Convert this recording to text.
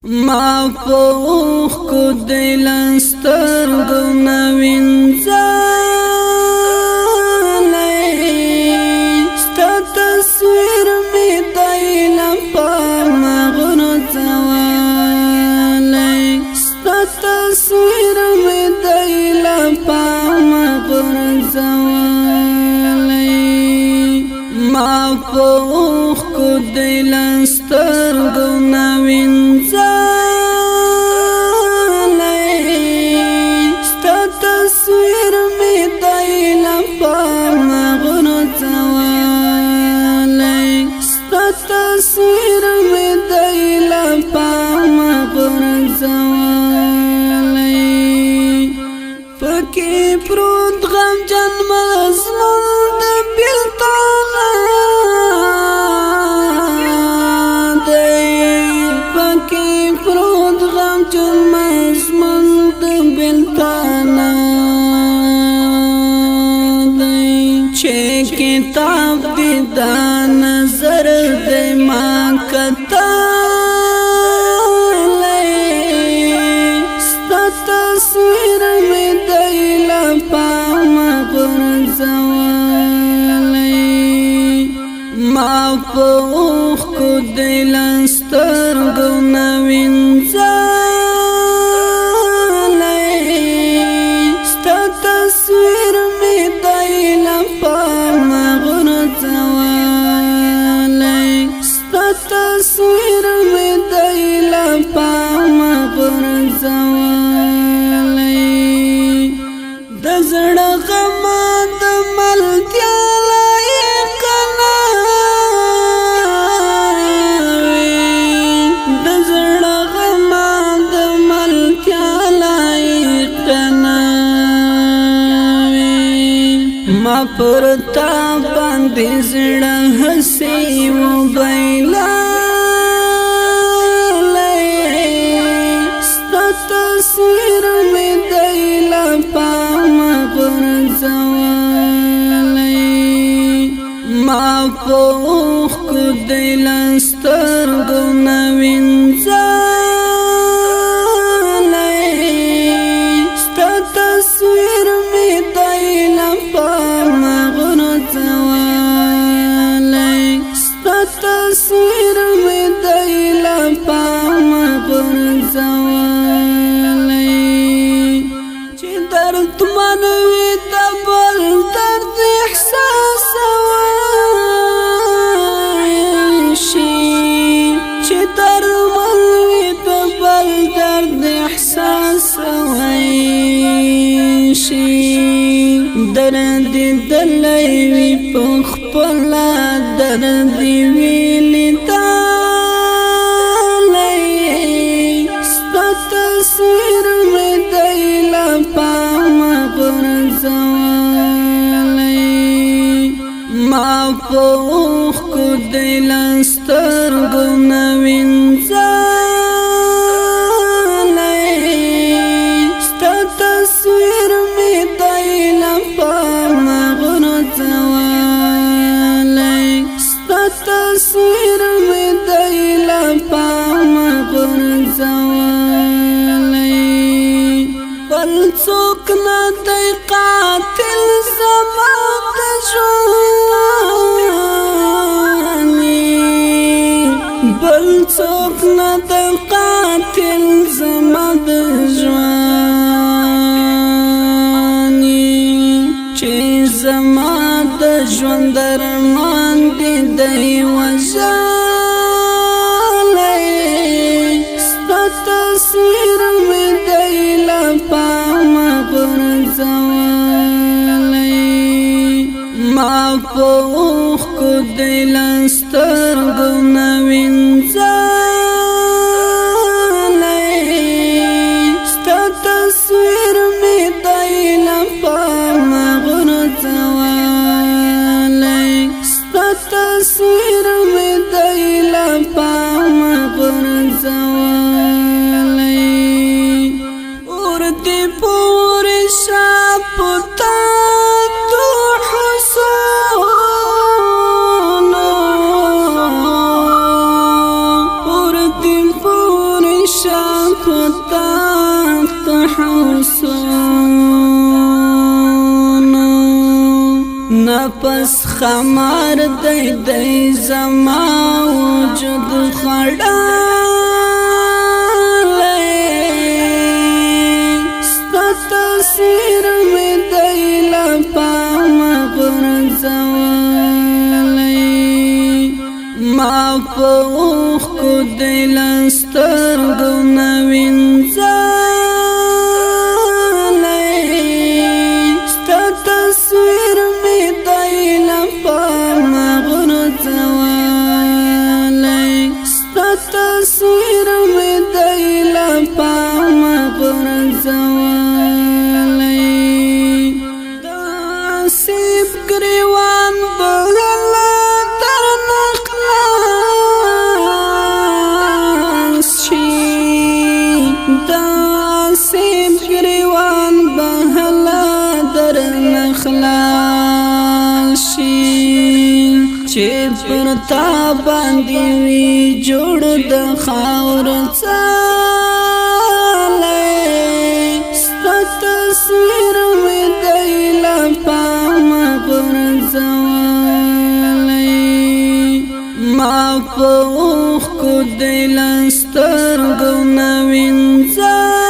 ما پوخ کو دلستر گنوین زالی ستا تصویر می دیل پا مغر زوالی ستا تصویر می دیل پا مغر زوالی ما پوخ کو دلستر گنوین تصویر می دیلا پا مغر زوالی پکی پرود غم جن مزمون دا بیلتانا دی پکی پرود غم جن مزمون دا بیلتانا دی چه کتاب دی دا نظر دی ما کتالی ستا تصویر می دیلا پا مغر زوالی ما پوخ کو دلستر گنوین زالی ستا تصویر می دیلا پا مغر زوالی تصویر می دیلا پا مغر زوالی دزړه غم د ملتیا لایقنا دزړه غم د ملتیا لایقنا ما پرتا باندې زړه هسي و بیلا تصویر می دیلا پا مغر زوالی ما پوخ کو دلستر گنوین زالی ستا تصویر می دیلا پا مغر زوالی ستا تصویر می دیلا پا مغر زوالی منوی تبل درد احساس وشی چه در منوی تبل درد احساس وشی درد دلوی پخپلا درد ویلی دالی ستا تصویر می دیلا پا ما پوخ کو دلستر گنوین زالی ستا تصویر می دیلا پا مغر زوالی ستا تصویر می دیلا پا مغر زوالی بل څوک نه دی قاتل زما د ژوندی بل څوک نه دی قاتل زما د ژوندی چې زما د ژوند درمان دی دی وژلی ستا تصویر می دیلا پا مغر زوالی ما پوخ کو دلستر گنوین زالی ستا تصویر می دیلا پا مغر زوالی ستا تصویر می دیلا پا مغر زوالی اور دی پور شاپتا تو حسون داغ حسون نفس خمار دی دی زما وجود خړاله ستا تصویر می دی لپام غرزولی ما په اوښکو دی لسترګو نوینځلی ستا تصویر می دی لپام غرزولی ستا تصویر می دی لپام غرزولی داسیب گریوان بغلا در نخلاص شي داسیب گریوان بغلا در نخلاص شي چې پر تا باندې وي جوړ د خاور څالی ستا تصویر می دی لپام غرزولی ما په اوښکو دی لسترګو نوینځلی